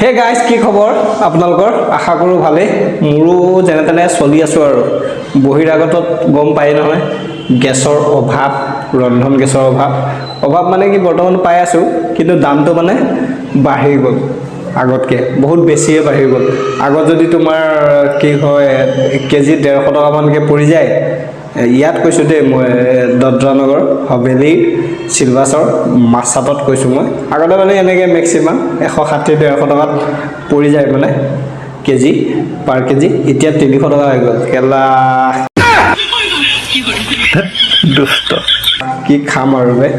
Hey guys, কি খবৰ আপোনালোকৰ? আশা কৰোঁ ভালেই। মোৰো যেনে তেনে চলি আছোঁ আৰু। বহিৰাগতত গম পাই নহয়, গেছৰ অভাৱ, ৰন্ধন গেছৰ অভাৱ মানে কি বৰ্তমান পাই আছোঁ, কিন্তু দামটো মানে বাঢ়ি গ'ল আগতকৈ বহুত বেছিয়ে বাঢ়ি গ'ল। আগত যদি তোমাৰ কি হয় কেজি 150 টকামানকৈ পৰি যায়, ইয়াত কৈছোঁ দেই মই দদ্ৰানগৰ হবেলি চিলভাছৰ মাছাটত কৈছোঁ মই। আগতে মানে এনেকৈ মেক্সিমাম 160-150 টকাত পৰি যায় মানে কেজি পাৰ কেজি। এতিয়া 300 টকা হৈ গ'ল। কেলা দুষ্ট কি খাম আৰু বে,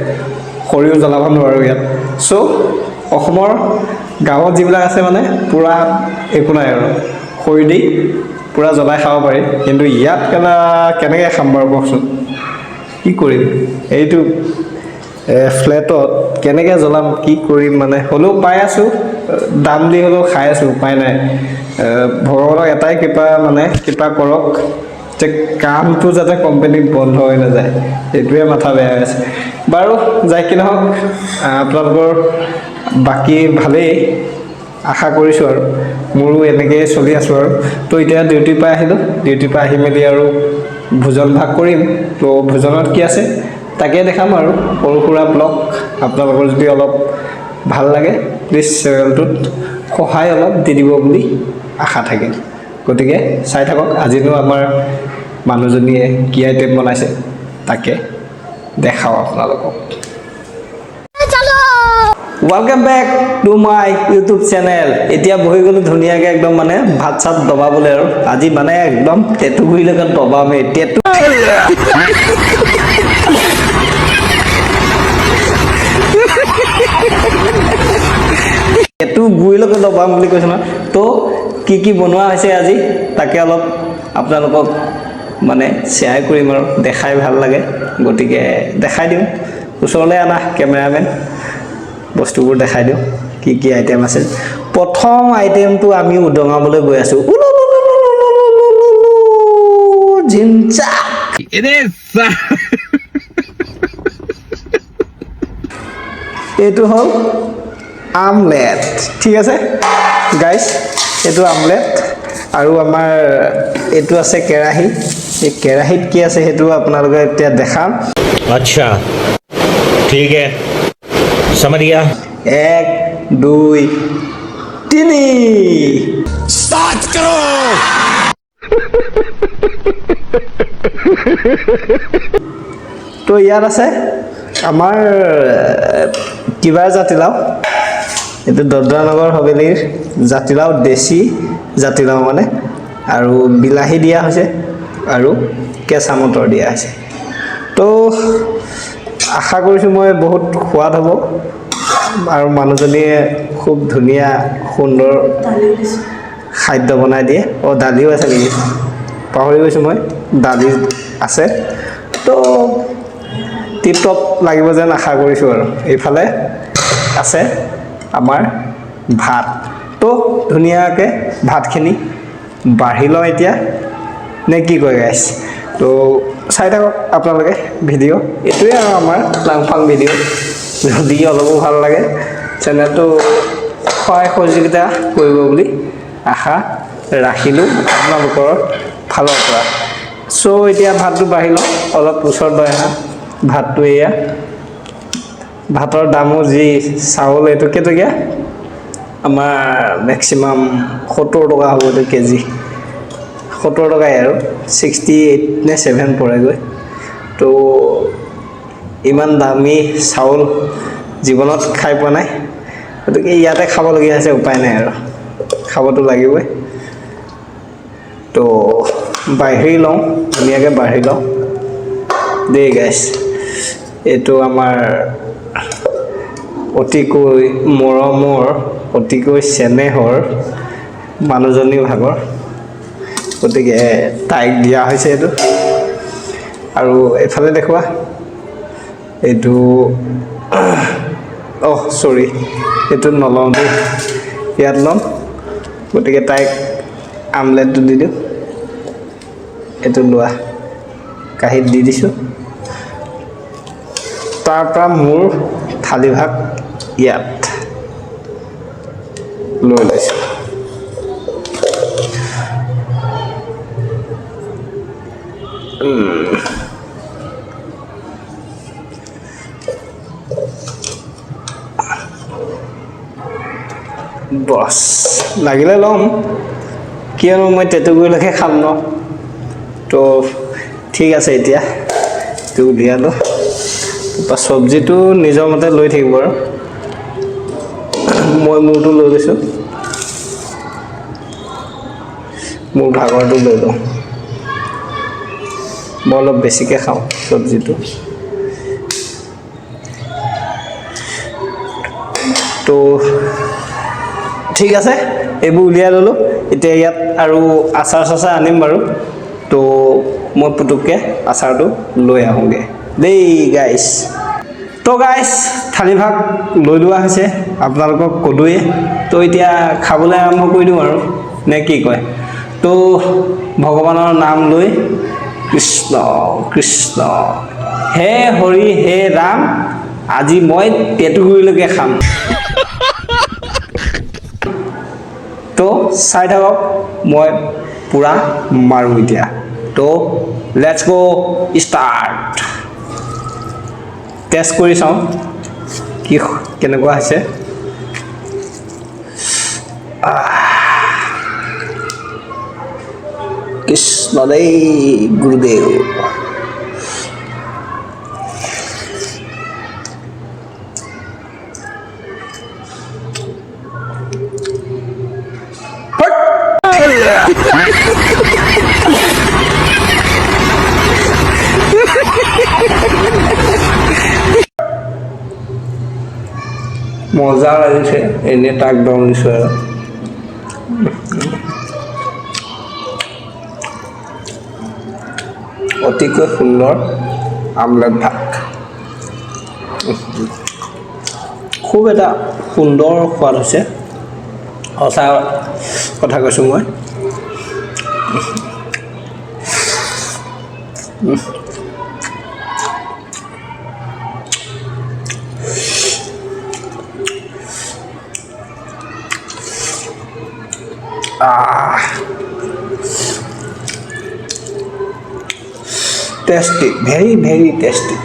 খৰিও জ্বলাব নোৱাৰোঁ ইয়াত। চ' অসমৰ গাঁৱত যিবিলাক আছে মানে পূৰা একো নাই আৰু, খৰি দি পূৰা জ্বলাই খাব পাৰি। কিন্তু ইয়াত কেলা কেনেকৈ খাম বাৰু কওকচোন, কি কৰিম এইটো ফ্লেটত কেনেকৈ জ্বলাম, কি কৰিম মানে। হ'লেও পাই আছোঁ, দাম দি হ'লেও খাই আছোঁ, উপায় নাই। ভগৱানক এটাই কৃপা কৰক যে কামটো যাতে কোম্পানীত বন্ধ হৈ নাযায়, সেইটোৱে মাথা বেয়া হৈ আছে। বাৰু যাই কি নহওক, আপোনালোকৰ বাকী ভালেই আশা কৰিছোঁ আৰু। মোৰো এনেকৈয়ে চলি আছোঁ আৰু। তো এতিয়া ডিউটিৰ পৰা আহিলোঁ, ডিউটিৰ পৰা আহি মেলি আৰু ভোজন ভাগ কৰিম। তো ভোজনত কি আছে তাকে দেখাম আৰু, সৰু সুৰা ব্লগ। আপোনালোকৰ যদি অলপ ভাল লাগে প্লিজ চেনেলটোত সহায় অলপ দি দিব বুলি আশা থাকিল। গতিকে চাই থাকক, আজিনো আমাৰ মানুহজনীয়ে কি আইটেম বনাইছে তাকে দেখাওঁ আপোনালোকক। Welcome back to my YouTube channel. এতিয়া বহি গ'লোঁ ধুনীয়াকৈ একদম মানে ভাত চাত দবাবলৈ আৰু। আজি মানে একদম টেটুগুৰিলৈকে দবামেই। টেটু গুৰিলৈকে দবাম বুলি কৈছোঁ নহয়। তো কি বনোৱা হৈছে আজি তাকে অলপ আপোনালোকক মানে শ্বেয়াৰ কৰিম আৰু, দেখাই ভাল লাগে গতিকে দেখাই দিওঁ। ওচৰলৈ আনা কেমেৰামেন, বস্তুবোৰ দেখাই দিওঁ কি আইটেম আছে। প্ৰথম আইটেমটো আমি উদঙাবলৈ গৈ আছোঁ। জিনচা এইটো হ'ল আমলেট, ঠিক আছে গাইজ, এইটো আমলেট। আৰু আমাৰ এইটো আছে কেৰাহী। এই কেৰাহীত কি আছে সেইটো আপোনালোকে এতিয়া দেখাম। अच्छा ठीक है समझ गया 1 2 3 स्टार्ट करो তো ইয়াত আছে আমাৰ কিবাৰ জাতিলাও। এইটো দদ্ৰানগৰ হবেলিৰ জাতিলাও, দেশী জাতিলাও মানে। আৰু বিলাহী দিয়া হৈছে আৰু কেঁচা মটৰ দিয়া হৈছে। তো আশা কৰিছোঁ মই বহুত সোৱাদ হ'ব। আৰু মানুহজনীয়ে খুব ধুনীয়া সুন্দৰ খাদ্য বনাই দিয়ে। দালিও আছে নেকি, পাহৰি গৈছোঁ মই, দালি আছে। তো টিপ টপ লাগিব যেন আশা কৰিছোঁ আৰু। এইফালে আছে আমাৰ ভাত। তো ধুনীয়াকৈ ভাতখিনি বাঢ়ি লওঁ এতিয়া, নে কি কয় গাইছ? তো চাই থাকক আপোনালোকে ভিডিঅ'। এইটোৱে আৰু আমাৰ লাংফাং ভিডিঅ'। যদি অলপো ভাল লাগে চেনেলটো সহায় সহযোগিতা কৰিব বুলি আশা ৰাখিলোঁ আপোনালোকৰ ফালৰ পৰা। চ' এতিয়া ভাতটো বাঢ়ি লওঁ, অলপ ওচৰত লৈ আহা। ভাতটো এয়া, ভাতৰ দামো যি, চাউল এইটো কেইটকীয়া, আমাৰ মেক্সিমাম 70 টকা হ'ব এইটো কেজি। 70 টকাই আৰু 68 নে 7 পৰেগৈ। তো ইমান দামী চাউল জীৱনত খাই পোৱা নাই, গতিকে ইয়াতে খাবলগীয়া হৈছে, উপায় নাই আৰু খাবতো লাগিবই। তো বাঢ়ি লওঁ, ধুনীয়াকৈ বাঢ়ি লওঁ দেই গাইছ। এইটো আমাৰ অতিকৈ মৰমৰ, অতিকৈ চেনেহৰ মানুহজনী ভাগৰ, গতিকে তাইক দিয়া হৈছে এইটো। আৰু এইফালে দেখুওৱা, এইটো চৰি, এইটো নলওঁ দেই, ইয়াত ল'ম। গতিকে তাইক আমলেটটো দি দিওঁ। এইটো লোৱা, কাঁহীত দি দিছোঁ। তাৰপৰা মোৰ থালিভাগ ইয়াত। লৈ লৈছোঁ বছ লাগিলে ল'ম কিয়নো মই টেটুগুৰিলৈকে খাম ন তো ঠিক আছে এতিয়া তো উলিয়ালোঁ তাৰপৰা চব্জিটো নিজৰ মতে লৈ থাকিব আৰু মই মোৰটো লৈ লৈছোঁ মোৰ ভাগৰটো লৈ লওঁ মই অলপ বেছিকৈ খাওঁ চব্জিটো তো ঠিক আছে এইবোৰ উলিয়াই ল'লোঁ এতিয়া ইয়াত আৰু আচাৰ চাচাৰ আনিম বাৰু তো মই পুটুককৈ আচাৰটো লৈ আহোঁগৈ দেই গাইছ তো গাইছ থালিভাগ লৈ লোৱা হৈছে আপোনালোকক ক'লোৱে তো এতিয়া খাবলৈ আৰম্ভ কৰি দিওঁ আৰু নে কি কয় তো ভগৱানৰ নাম লৈ কৃষ্ণ কৃষ্ণ হে হৰি হে ৰাম আজি মই টেটুগুৰিলৈকে খাম তো চাই থাকক মই পূৰা মাৰোঁ এতিয়া তো লেটছ গ' ষ্টাৰ্ট টেষ্ট কৰি চাওঁ কি কেনেকুৱা হৈছে কৃষ্ণ দেই গুৰুদেৱ মজা লাগিছে এনেই তাক দম দিছোঁ আৰু অতিকৈ সুন্দৰ আমলেট ভাত খুব এটা সুন্দৰ সোৱাদ হৈছে সঁচা কথা কৈছোঁ মই tasty, very very tasty.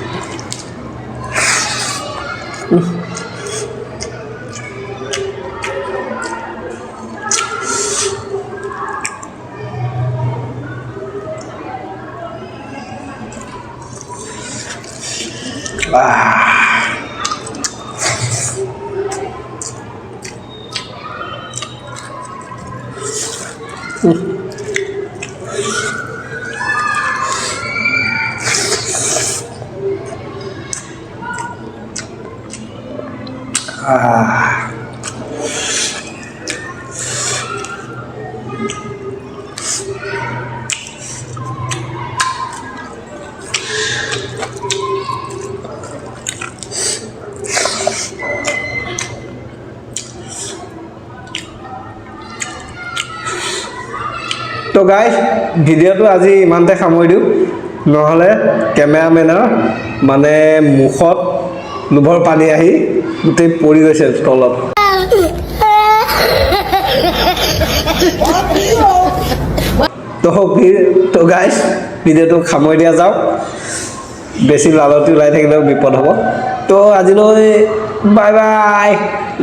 তো গাইজ ভিডিঅ'টো আজি ইমানতে সামৰি দিওঁ নহ'লে কেমেৰামেনৰ মানে মুখত লোভৰ পানী আহি গোটেই পৰি গৈছে তলত তো গাইজ ভিডিঅ'টো সামৰি দিয়া যাওক বেছি লালতি ওলাই থাকিলেও বিপদ হ'ব তো আজিলৈ বাই বাই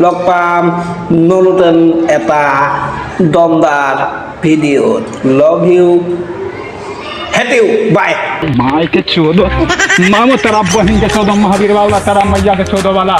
লগ পাম নতুন এটা দমদাৰ ভিডিঅ'ত লভ ইউ हेट यू बाय माई के चोदो मामो तेरा बहन के चोदो महावीर वाला तेरा मैया के चोदो वाला